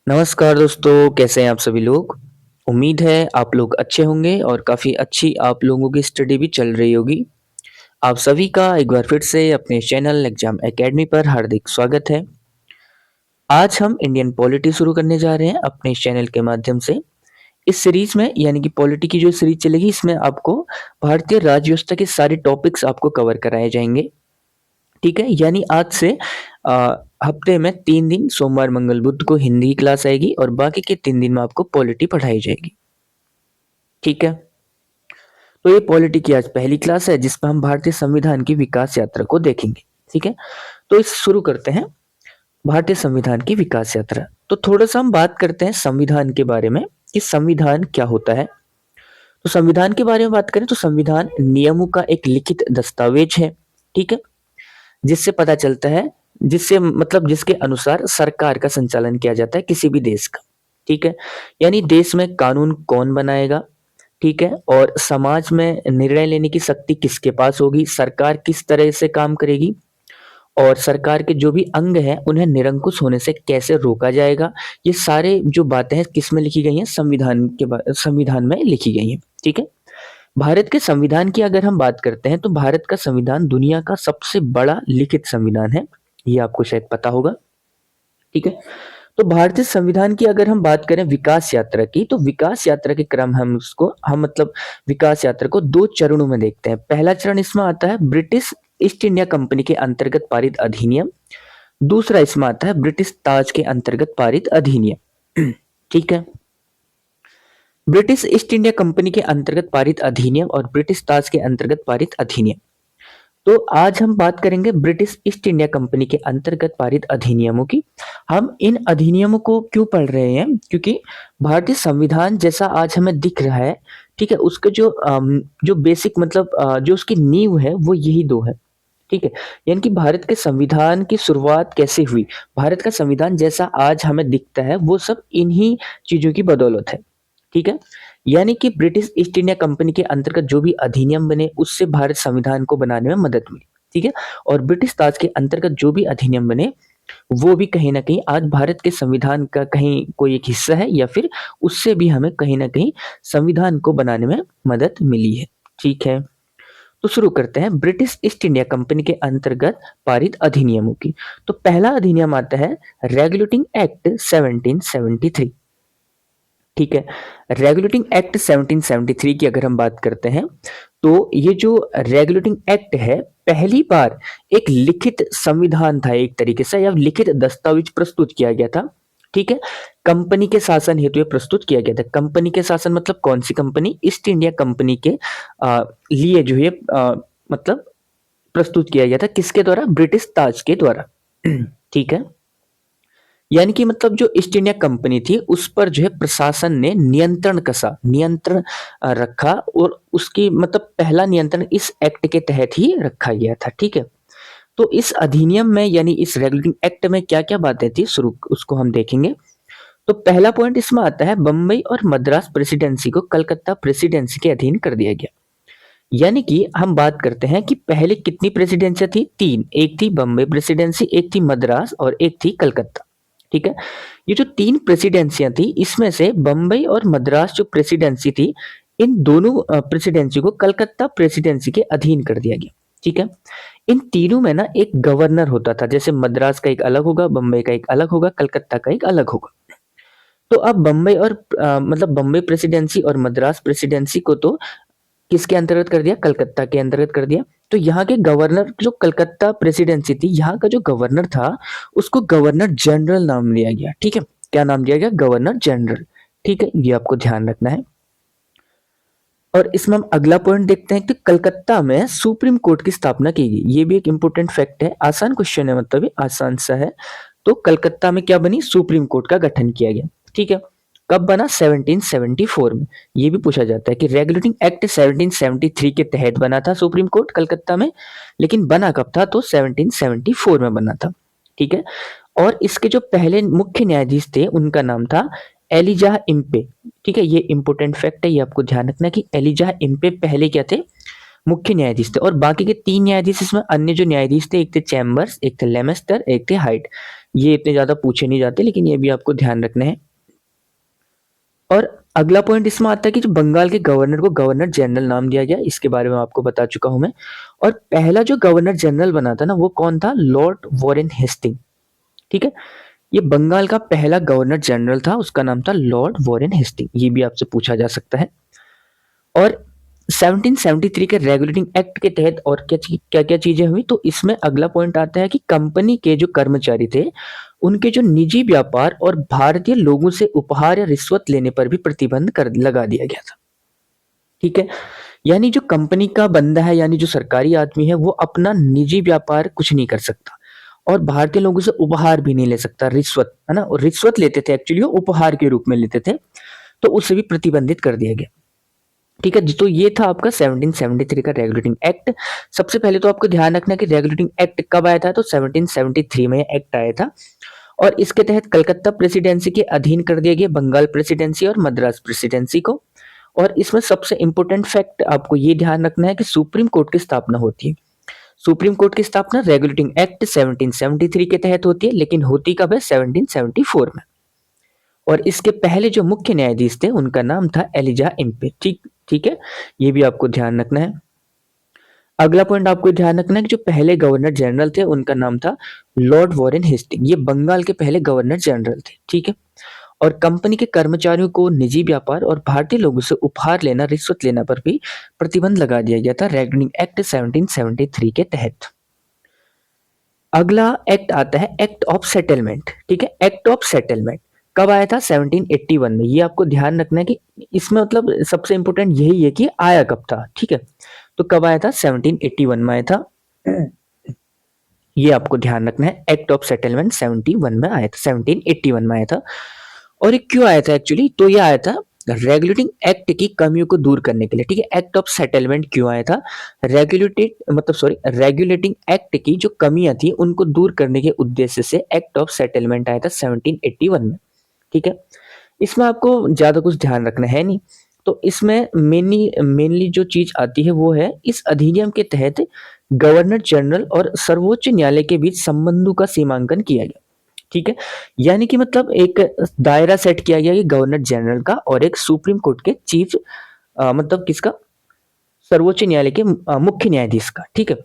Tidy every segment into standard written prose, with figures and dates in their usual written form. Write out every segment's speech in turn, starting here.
नमस्कार दोस्तों, कैसे हैं आप सभी लोग? उम्मीद है आप लोग अच्छे होंगे और काफ़ी अच्छी आप लोगों की स्टडी भी चल रही होगी। आप सभी का एक बार फिर से अपने चैनल एग्जाम एकेडमी पर हार्दिक स्वागत है। आज हम इंडियन पॉलिटी शुरू करने जा रहे हैं अपने इस चैनल के माध्यम से। इस सीरीज में यानी कि पॉलिटी की जो सीरीज चलेगी इसमें आपको भारतीय राज्य व्यवस्था के सारे टॉपिक्स आपको कवर कराए जाएंगे। ठीक है, यानी आज से अ, हफ्ते में 3 दिन सोमवार, मंगल, बुध को हिंदी की क्लास आएगी और बाकी के 3 दिन में आपको पॉलिटी पढ़ाई जाएगी। ठीक है, तो ये पॉलिटी की आज पहली क्लास है जिसमें हम भारतीय संविधान की विकास यात्रा को देखेंगे। ठीक है, तो इस शुरू करते हैं भारतीय संविधान की विकास यात्रा। तो थोड़ा सा हम बात करते हैं संविधान के बारे में कि संविधान क्या होता है। तो संविधान के बारे में बात करें तो संविधान नियमों का एक लिखित दस्तावेज है। ठीक है, जिससे पता चलता है, जिससे मतलब जिसके अनुसार सरकार का संचालन किया जाता है किसी भी देश का। ठीक है, यानी देश में कानून कौन बनाएगा, ठीक है, और समाज में निर्णय लेने की शक्ति किसके पास होगी, सरकार किस तरह से काम करेगी और सरकार के जो भी अंग हैं उन्हें निरंकुश होने से कैसे रोका जाएगा। ये सारे जो बातें हैं किस में लिखी गई हैं, संविधान में लिखी गई हैं। ठीक है, भारत के संविधान की अगर हम बात करते हैं तो भारत का संविधान दुनिया का सबसे बड़ा लिखित संविधान है, ये आपको शायद पता होगा। ठीक है, तो भारतीय संविधान की अगर हम बात करें विकास यात्रा की, तो विकास यात्रा के क्रम हम मतलब विकास यात्रा को 2 चरणों में देखते हैं। पहला चरण इसमें आता है ब्रिटिश ईस्ट इंडिया कंपनी के अंतर्गत पारित अधिनियम। दूसरा इसमें आता है ब्रिटिश ताज के अंतर्गत पारित अधिनियम। ठीक है, ब्रिटिश ईस्ट इंडिया कंपनी के अंतर्गत पारित अधिनियम और ब्रिटिश ताज के अंतर्गत पारित अधिनियम। तो आज हम बात करेंगे ब्रिटिश ईस्ट इंडिया कंपनी के अंतर्गत पारित अधिनियमों की। हम इन अधिनियमों को क्यों पढ़ रहे हैं, क्योंकि भारतीय संविधान जैसा आज हमें दिख रहा है, ठीक है, उसके जो बेसिक मतलब जो उसकी नींव है वो यही दो है। ठीक है, यानी कि भारत के संविधान की शुरुआत कैसे हुई, भारत का संविधान जैसा आज हमें दिखता है वो सब इन्हीं चीजों की बदौलत है। ठीक है, यानी कि ब्रिटिश ईस्ट इंडिया कंपनी के अंतर्गत जो भी अधिनियम बने उससे भारत संविधान को बनाने में मदद मिली। ठीक है, और ब्रिटिश ताज के अंतर्गत जो भी अधिनियम बने वो भी कहीं ना कहीं आज भारत के संविधान का कहीं कोई एक हिस्सा है या फिर उससे भी हमें कहीं ना कहीं संविधान को बनाने में मदद मिली है। ठीक है, तो शुरू करते हैं ब्रिटिश ईस्ट इंडिया कंपनी के अंतर्गत पारित अधिनियमों की। तो पहला अधिनियम आता है रेगुलेटिंग एक्ट 1773। ठीक है, रेगुलेटिंग एक्ट 1773 की अगर हम बात करते हैं तो ये जो रेगुलेटिंग एक्ट है पहली बार एक लिखित संविधान था, एक तरीके से या लिखित दस्तावेज प्रस्तुत किया गया था। ठीक है, कंपनी के शासन हेतु ये प्रस्तुत किया गया था। कंपनी के शासन मतलब कौन सी कंपनी, ईस्ट इंडिया कंपनी के लिए जो ये मतलब प्रस्तुत किया गया था, किसके द्वारा, ब्रिटिश ताज के द्वारा। ठीक है, यानी कि मतलब जो ईस्ट इंडिया कंपनी थी उस पर जो है प्रशासन ने नियंत्रण रखा और उसकी मतलब पहला नियंत्रण इस एक्ट के तहत ही रखा गया था। ठीक है, तो इस अधिनियम में यानी इस रेगुलेटिंग एक्ट में क्या क्या बातें थी शुरू उसको हम देखेंगे। तो पहला पॉइंट इसमें आता है बम्बई और मद्रास प्रेसिडेंसी को कलकत्ता प्रेसिडेंसी के अधीन कर दिया गया। यानी कि हम बात करते हैं कि पहले कितनी प्रेसिडेंसियां थी, 3। एक थी बम्बई प्रेसिडेंसी, एक थी मद्रास और एक थी कलकत्ता। ठीक है, ये जो 3 प्रेसिडेंसियां थी इसमें से बम्बई और मद्रास जो प्रेसिडेंसी थी इन दोनों प्रेसिडेंसी को कलकत्ता प्रेसिडेंसी के अधीन कर दिया गया। ठीक है, इन तीनों में ना एक गवर्नर होता था, जैसे मद्रास का एक अलग होगा, बम्बई का एक अलग होगा, कलकत्ता का एक अलग होगा। तो अब बम्बई और मतलब बम्बई प्रेसिडेंसी और मद्रास प्रेसिडेंसी को तो किसके अंतर्गत कर दिया, कलकत्ता के अंतर्गत कर दिया। तो यहाँ के गवर्नर, जो कलकत्ता प्रेसिडेंसी थी, यहाँ का जो गवर्नर था उसको गवर्नर जनरल नाम दिया गया। ठीक है, क्या नाम दिया गया, गवर्नर जनरल। ठीक है, ये आपको ध्यान रखना है। और इसमें हम अगला पॉइंट देखते हैं कि कलकत्ता में सुप्रीम कोर्ट की स्थापना की गई। ये भी एक इंपॉर्टेंट फैक्ट है, आसान क्वेश्चन है, मतलब ये आसान सा है। तो कलकत्ता में क्या बनी, सुप्रीम कोर्ट का गठन किया गया। ठीक है, कब बना, 1774 में। ये भी पूछा जाता है कि रेगुलेटिंग एक्ट 1773 के तहत बना था सुप्रीम कोर्ट कलकत्ता में, लेकिन बना कब था, तो 1774 में बना था। ठीक है, और इसके जो पहले मुख्य न्यायाधीश थे उनका नाम था एलिजाह इम्पे। ठीक है, ये इंपॉर्टेंट फैक्ट है, ये आपको ध्यान रखना है कि एलिजाह इम्पे पहले क्या थे, मुख्य न्यायाधीश थे और बाकी के 3 न्यायाधीश इसमें अन्य जो न्यायाधीश थे, एक थे चैम्बर्स, एक थे लेमेस्टर, एक थे हाइट। ये इतने ज़्यादा पूछे नहीं जाते लेकिन ये भी आपको ध्यान रखना है। और अगला पॉइंट इसमें आता है कि जो बंगाल के गवर्नर को गवर्नर जनरल नाम दिया गया, इसके बारे में आपको बता चुका हूं मैं। और पहला जो गवर्नर जनरल बना था ना, वो कौन था? Lord Warren Hasting. ठीक है, ये बंगाल का पहला गवर्नर जनरल था, उसका नाम था लॉर्ड वॉरेन हेस्टिंग। ये भी आपसे पूछा जा सकता है। और 1773 के रेगुलेटिंग एक्ट के तहत और क्या क्या चीजें हुई, तो इसमें अगला पॉइंट आता है कि कंपनी के जो कर्मचारी थे, उनके जो निजी व्यापार और भारतीय लोगों से उपहार या रिश्वत लेने पर भी प्रतिबंध कर लगा दिया गया था। ठीक है, यानी जो कंपनी का बंदा है, यानी जो सरकारी आदमी है, वो अपना निजी व्यापार कुछ नहीं कर सकता और भारतीय लोगों से उपहार भी नहीं ले सकता, रिश्वत, है ना। और रिश्वत लेते थे, एक्चुअली वो उपहार के रूप में लेते थे, तो उसे भी प्रतिबंधित कर दिया गया। ठीक है जी, तो ये था आपका 1773 का रेगुलेटिंग एक्ट। सबसे पहले तो आपको ध्यान रखना है कि रेगुलेटिंग एक्ट कब आया था, तो 1773 में एक्ट आया था और इसके तहत कलकत्ता प्रेसिडेंसी के अधीन कर दिया गया बंगाल प्रेसिडेंसी और मद्रास प्रेसिडेंसी को। और इसमें सबसे इंपॉर्टेंट फैक्ट आपको ये ध्यान रखना है कि सुप्रीम कोर्ट की स्थापना होती है। सुप्रीम कोर्ट की स्थापना रेगुलेटिंग एक्ट 1773 के तहत होती है, लेकिन होती कब है? 1774 में। और इसके पहले जो मुख्य न्यायाधीश थे, उनका नाम था एलिजा इम्पे। ठीक ठीक है, ये भी आपको ध्यान रखना है। अगला पॉइंट आपको ध्यान रखना है कि जो पहले गवर्नर जनरल थे, उनका नाम था लॉर्ड वॉरेन हेस्टिंग। ये बंगाल के पहले गवर्नर जनरल थे। ठीक है, और कंपनी के कर्मचारियों को निजी व्यापार और भारतीय लोगों से उपहार लेना, रिश्वत लेना पर भी प्रतिबंध लगा दिया गया था रेगुलेटिंग एक्ट 1773 के तहत। अगला एक्ट आता है एक्ट ऑफ सेटलमेंट। ठीक है, एक्ट ऑफ सेटलमेंट कब आया था? 1781 में। ये आपको ध्यान रखना है कि इसमें मतलब सबसे इंपॉर्टेंट यही है कि आया कब था। ठीक है, तो कब आया था? 1781 में आया था। ये आपको ध्यान रखना है, एक्ट ऑफ सेटलमेंट 71 में आया था, 1781 में आया था। और ये क्यों आया था एक्चुअली? तो ये आया था रेगुलेटिंग एक्ट की कमियों को दूर करने के लिए। ठीक है, एक्ट ऑफ सेटलमेंट क्यों आया था? रेगुलेटिंग एक्ट की जो कमियां थी उनको दूर करने के उद्देश्य से एक्ट ऑफ सेटलमेंट आया था 1781 में। ठीक है, इसमें आपको ज्यादा कुछ ध्यान रखना है नहीं। तो इसमें मेनली जो चीज आती है वो है, इस अधिनियम के तहत गवर्नर जनरल और सर्वोच्च न्यायालय के बीच संबंधों का सीमांकन किया गया। ठीक है, यानी कि मतलब एक दायरा सेट किया गया कि गवर्नर जनरल का और एक सुप्रीम कोर्ट के चीफ, मतलब किसका? सर्वोच्च न्यायालय के मुख्य न्यायाधीश का। ठीक है,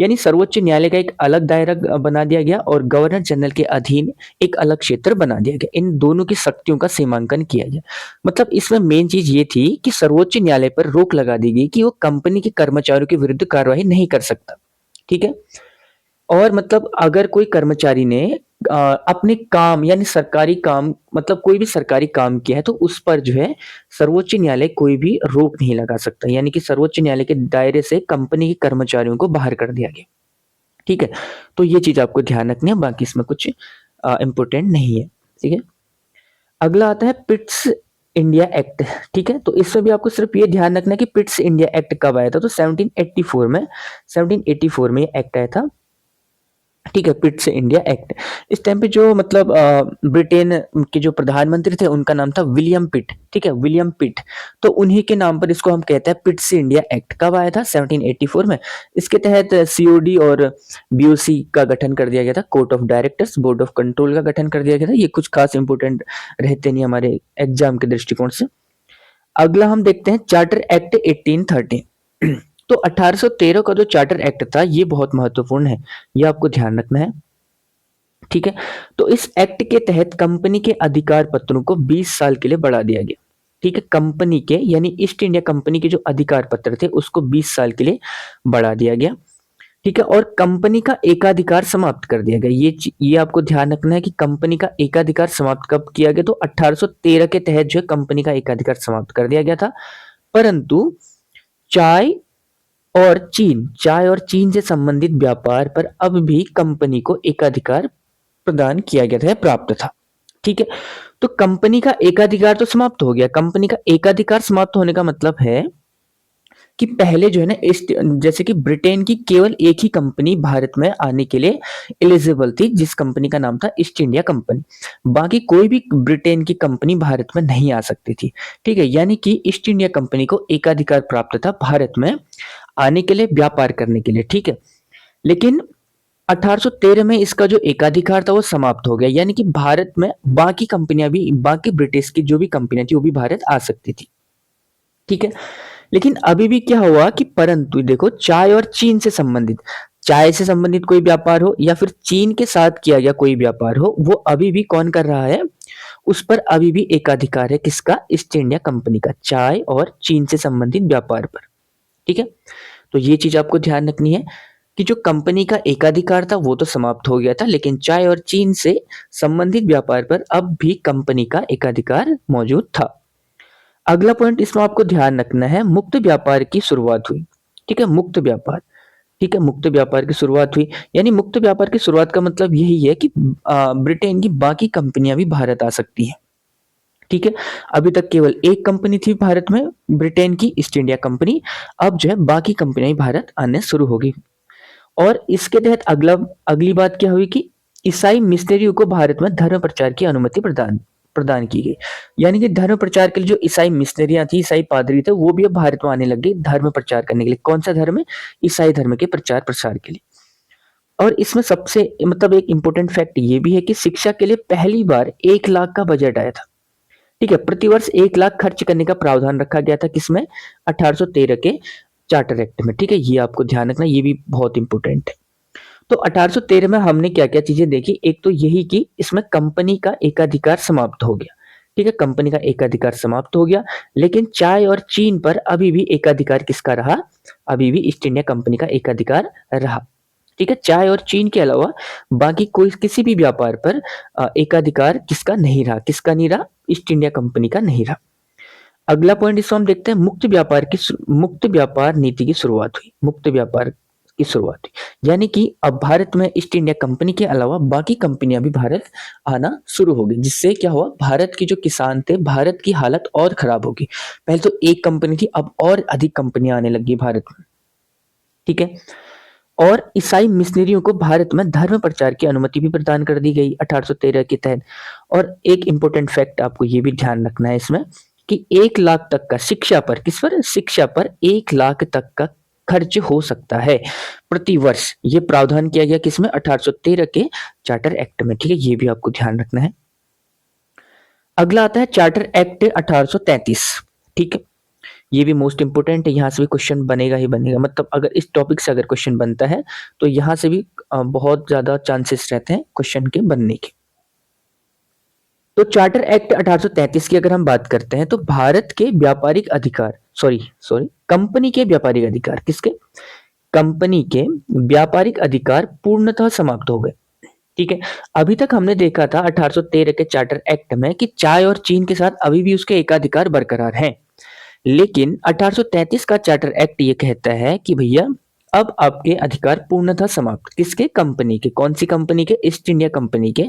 यानी सर्वोच्च न्यायालय का एक अलग दायरा बना दिया गया और गवर्नर जनरल के अधीन एक अलग क्षेत्र बना दिया गया। इन दोनों की शक्तियों का सीमांकन किया गया। मतलब इसमें मेन चीज ये थी कि सर्वोच्च न्यायालय पर रोक लगा दी गई कि वो कंपनी के कर्मचारियों के विरुद्ध कार्रवाई नहीं कर सकता। ठीक है, और मतलब अगर कोई कर्मचारी ने अपने काम यानी सरकारी काम, मतलब कोई भी सरकारी काम किया है, तो उस पर जो है सर्वोच्च न्यायालय कोई भी रोक नहीं लगा सकता। यानी कि सर्वोच्च न्यायालय के दायरे से कंपनी के कर्मचारियों को बाहर कर दिया गया। ठीक है, तो ये चीज आपको ध्यान रखनी है, बाकी इसमें कुछ इंपॉर्टेंट नहीं है। ठीक है, अगला आता है पिट्स इंडिया एक्ट। ठीक है, तो इसमें भी आपको सिर्फ ये ध्यान रखना है कि पिट्स इंडिया एक्ट कब आया था, तो 1784 में ये एक्ट आया था। ठीक है, पिट्स इंडिया एक्ट। इस टाइम पे जो मतलब ब्रिटेन के जो प्रधानमंत्री थे, उनका नाम था विलियम पिट। ठीक है, विलियम पिट, तो उन्हीं के नाम पर इसको हम कहते हैं पिट्स इंडिया एक्ट। कब आया था? 1784 में। इसके तहत सीओडी और बीओसी का गठन कर दिया गया था, court of directors, board of control का गठन कर दिया गया था। ये कुछ खास इंपोर्टेंट रहते नहीं हमारे एग्जाम के दृष्टिकोण से। अगला हम देखते हैं चार्टर एक्ट 1813। तो 1813 का जो चार्टर एक्ट था, ये बहुत महत्वपूर्ण है, ये आपको ध्यान रखना है। ठीक है, तो इस एक्ट के तहत कंपनी के अधिकार पत्रों को 20 साल के लिए बढ़ा दिया गया। ठीक है, कंपनी के यानी ईस्ट इंडिया कंपनी के जो अधिकार पत्र थे, उसको 20 साल के लिए बढ़ा दिया गया। ठीक है, और कंपनी का एकाधिकार समाप्त कर दिया गया। ये आपको ध्यान रखना है कि कंपनी का एकाधिकार समाप्त कब किया गया, तो 1813 के तहत जो है कंपनी का एकाधिकार समाप्त कर दिया गया था। परंतु चाय चाय और चीन से संबंधित व्यापार पर अब भी कंपनी को एकाधिकार प्रदान किया गया था, प्राप्त था। ठीक है, तो कंपनी का एकाधिकार तो समाप्त हो गया। कंपनी का एकाधिकार समाप्त होने का मतलब है कि पहले जो है ना ईस्ट जैसे कि ब्रिटेन की केवल एक ही कंपनी भारत में आने के लिए एलिजिबल थी, जिस कंपनी का नाम था ईस्ट इंडिया कंपनी। बाकी कोई भी ब्रिटेन की कंपनी भारत में नहीं आ सकती थी। ठीक है, यानी कि ईस्ट इंडिया कंपनी को एकाधिकार प्राप्त था भारत में आने के लिए, व्यापार करने के लिए। ठीक है, लेकिन 1813 में इसका जो एकाधिकार था वो समाप्त हो गया, यानी कि भारत में बाकी कंपनियां भी, बाकी ब्रिटिश की जो भी कंपनियां थी वो भी भारत आ सकती थी। ठीक है, लेकिन अभी भी क्या हुआ कि परंतु देखो, चाय और चीन से संबंधित, चाय से संबंधित कोई व्यापार हो या फिर चीन के साथ किया गया कोई व्यापार हो, वो अभी भी कौन कर रहा है, उस पर अभी भी एकाधिकार है। किसका? ईस्ट इंडिया कंपनी का, चाय और चीन से संबंधित व्यापार पर। ठीक है, तो ये चीज आपको ध्यान रखनी है कि जो कंपनी का एकाधिकार था वो तो समाप्त हो गया था, लेकिन चाय और चीन से संबंधित व्यापार पर अब भी कंपनी का एकाधिकार मौजूद था। अगला पॉइंट इसमें आपको ध्यान रखना है, मुक्त व्यापार की शुरुआत हुई। ठीक है, मुक्त व्यापार। ठीक है, मुक्त व्यापार की शुरुआत हुई, यानी मुक्त व्यापार की शुरुआत का मतलब यही है कि ब्रिटेन की बाकी कंपनियां भी भारत आ सकती हैं। ठीक है, अभी तक केवल एक कंपनी थी भारत में, ब्रिटेन की ईस्ट इंडिया कंपनी। अब जो है बाकी कंपनियां भी भारत आने शुरू हो गई। और इसके तहत अगली बात क्या हुई कि ईसाई मिशनरियों को भारत में धर्म प्रचार की अनुमति प्रदान प्रदान की गई। यानी कि धर्म प्रचार के लिए जो ईसाई मिशनरियां थी, ईसाई पादरी थे, वो भी अब भारत में आने लग गए धर्म प्रचार करने के लिए। कौन सा धर्म है? ईसाई धर्म के प्रचार प्रसार के लिए। और इसमें सबसे मतलब एक इंपॉर्टेंट फैक्ट ये भी है कि शिक्षा के लिए पहली बार 1 लाख का बजट आया था। ठीक है, प्रतिवर्ष 1 लाख खर्च करने का प्रावधान रखा गया था, किसमें? 1813 के चार्टर एक्ट में। ठीक है, ये आपको ध्यान रखना, ये भी बहुत इंपॉर्टेंट है। तो 1813 में हमने क्या क्या चीजें देखी? एक तो यही कि इसमें कंपनी का एकाधिकार समाप्त हो गया। ठीक है, कंपनी का एकाधिकार समाप्त हो गया, लेकिन चाय और चीन पर अभी भी एकाधिकार किसका रहा? अभी भी ईस्ट इंडिया कंपनी का एकाधिकार रहा। ठीक है, चाय और चीन के अलावा बाकी कोई किसी भी व्यापार पर एकाधिकार किसका नहीं रहा? किसका नहीं रहा? ईस्ट इंडिया कंपनी का नहीं रहा। अगला पॉइंट इसमें हम देखते हैं, मुक्त व्यापार नीति की शुरुआत हुई। मुक्त व्यापार की शुरुआत हुई, यानी कि अब भारत में ईस्ट इंडिया कंपनी के अलावा बाकी कंपनियां भी भारत आना शुरू हो गई, जिससे क्या हुआ, भारत के जो किसान थे, भारत की हालत और खराब होगी। पहले तो एक कंपनी थी, अब और अधिक कंपनियां आने लगी भारत में। ठीक है, और ईसाई मिशनरियों को भारत में धर्म प्रचार की अनुमति भी प्रदान कर दी गई 1813 के तहत। और एक इंपॉर्टेंट फैक्ट आपको ये भी ध्यान रखना है इसमें कि 1 लाख तक का शिक्षा पर, किस पर? शिक्षा पर 1 लाख तक का खर्च हो सकता है प्रति वर्ष। ये प्रावधान किया गया किसमें? 1813 के चार्टर एक्ट में। ठीक है, ये भी आपको ध्यान रखना है। अगला आता है चार्टर एक्ट 1833। ठीक है, ये भी मोस्ट इंपोर्टेंट है, यहाँ से भी क्वेश्चन बनेगा ही बनेगा। मतलब अगर इस टॉपिक से अगर क्वेश्चन बनता है तो यहाँ से भी बहुत ज्यादा चांसेस रहते हैं क्वेश्चन के बनने के। तो चार्टर एक्ट 1833 की अगर हम बात करते हैं तो भारत के व्यापारिक अधिकार, सॉरी सॉरी कंपनी के व्यापारिक अधिकार, किसके? कंपनी के व्यापारिक अधिकार पूर्णतः समाप्त हो गए। ठीक है, अभी तक हमने देखा था 1813 के चार्टर एक्ट में कि चाय और चीन के साथ अभी भी उसके एकाधिकार बरकरार हैं, लेकिन 1833 का चार्टर एक्ट ये कहता है कि भैया अब आपके अधिकार पूर्णतः समाप्त। किसके? कंपनी के। कौन सी कंपनी के? ईस्ट इंडिया कंपनी के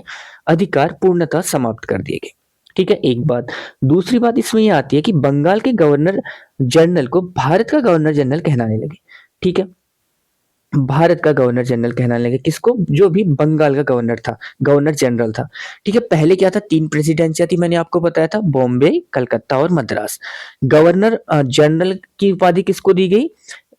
अधिकार पूर्णतः समाप्त कर दिए गए। ठीक है, एक बात। दूसरी बात इसमें यह आती है कि बंगाल के गवर्नर जनरल को भारत का गवर्नर जनरल कहलाने लगे। ठीक है, भारत का गवर्नर जनरल कहलाने लगे किसको? जो भी बंगाल का गवर्नर था, गवर्नर जनरल था। ठीक है, पहले क्या था? 3 प्रेसिडेंसियां थी, मैंने आपको बताया था, बॉम्बे, कलकत्ता और मद्रास। गवर्नर जनरल की उपाधि किसको दी गई?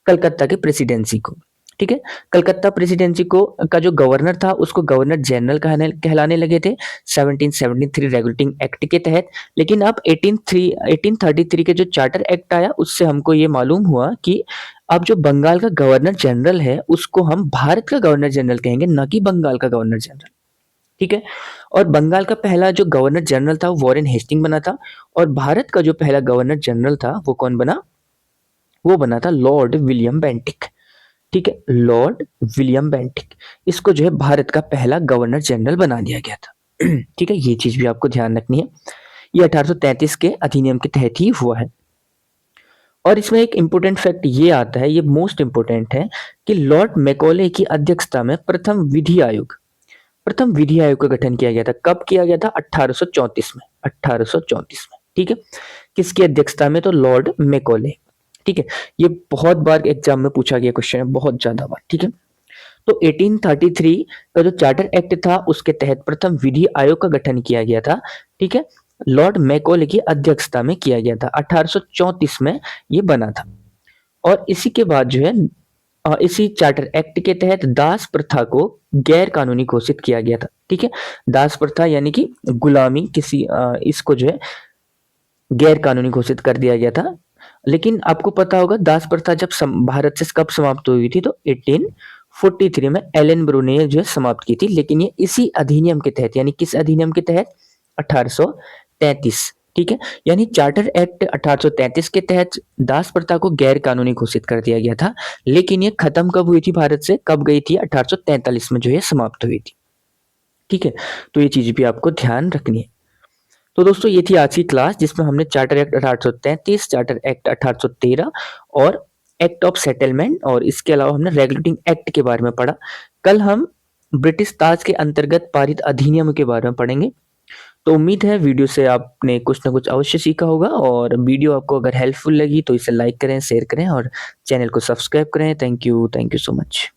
कलकत्ता के प्रेसिडेंसी को। ठीक है, कलकत्ता प्रेसिडेंसी को का जो गवर्नर था उसको गवर्नर जनरल कहलाने लगे थे 1773 रेगुलेटिंग एक्ट के तहत। लेकिन अब 1833 के जो चार्टर एक्ट आया उससे हमको ये मालूम हुआ कि अब जो बंगाल का गवर्नर जनरल है उसको हम भारत का गवर्नर जनरल कहेंगे, ना कि बंगाल का गवर्नर जनरल। ठीक है, और बंगाल का पहला जो गवर्नर जनरल था वो वॉरेन हेस्टिंग बना था, और भारत का जो पहला गवर्नर जनरल था वो कौन बना? वो बना था लॉर्ड विलियम बेंटिक। ठीक है, लॉर्ड विलियम बेंटिक, इसको जो है भारत का पहला गवर्नर जनरल बना दिया गया था। ठीक है, ये चीज भी आपको ध्यान रखनी है, ये 1833 के अधिनियम के तहत ही हुआ है। और इसमें एक इंपॉर्टेंट फैक्ट ये आता है, ये मोस्ट इंपॉर्टेंट है, कि लॉर्ड मैकॉले की अध्यक्षता में प्रथम विधि आयोग का गठन किया गया था। कब किया गया था? 1834 में। 1834 में। ठीक है, किसकी अध्यक्षता में? तो लॉर्ड मैकॉले। ठीक है, ये बहुत बार एग्जाम में पूछा गया क्वेश्चन है, बहुत ज्यादा बार। ठीक है, तो 1833 का जो चार्टर एक्ट था उसके तहत प्रथम विधि आयोग का गठन किया गया था। ठीक है, लॉर्ड मैकॉले की अध्यक्षता में किया गया था। 1834 में ये बना था। और इसी के बाद जो है इसी चार्टर एक्ट के तहत दास प्रथा को गैर कानूनी घोषित किया गया था। ठीक है, दास प्रथा यानी कि गुलामी, किसी इसको जो है गैर कानूनी घोषित कर दिया गया था। लेकिन आपको पता होगा दास प्रथा जब भारत से कब समाप्त हुई थी, तो 1843 में एलन ब्रू ने जो है समाप्त की थी। लेकिन ये इसी अधिनियम के तहत, यानी किस अधिनियम के तहत? 1833। ठीक है, यानी चार्टर एक्ट 1833 के तहत दास प्रथा को गैर कानूनी घोषित कर दिया गया था। लेकिन ये खत्म कब हुई थी भारत से? कब गई थी? 1843 में जो है समाप्त हुई थी। ठीक है, तो ये चीज भी आपको ध्यान रखनी है। तो दोस्तों ये थी आज की क्लास जिसमें हमने चार्टर एक्ट 1833, चार्टर एक्ट 1813 और एक्ट ऑफ सेटलमेंट और इसके अलावा हमने रेगुलेटिंग एक्ट के बारे में पढ़ा। कल हम ब्रिटिश ताज के अंतर्गत पारित अधिनियम के बारे में पढ़ेंगे। तो उम्मीद है वीडियो से आपने कुछ ना कुछ अवश्य सीखा होगा, और वीडियो आपको अगर हेल्पफुल लगी तो इसे लाइक करें, शेयर करें और चैनल को सब्सक्राइब करें। Thank you so much.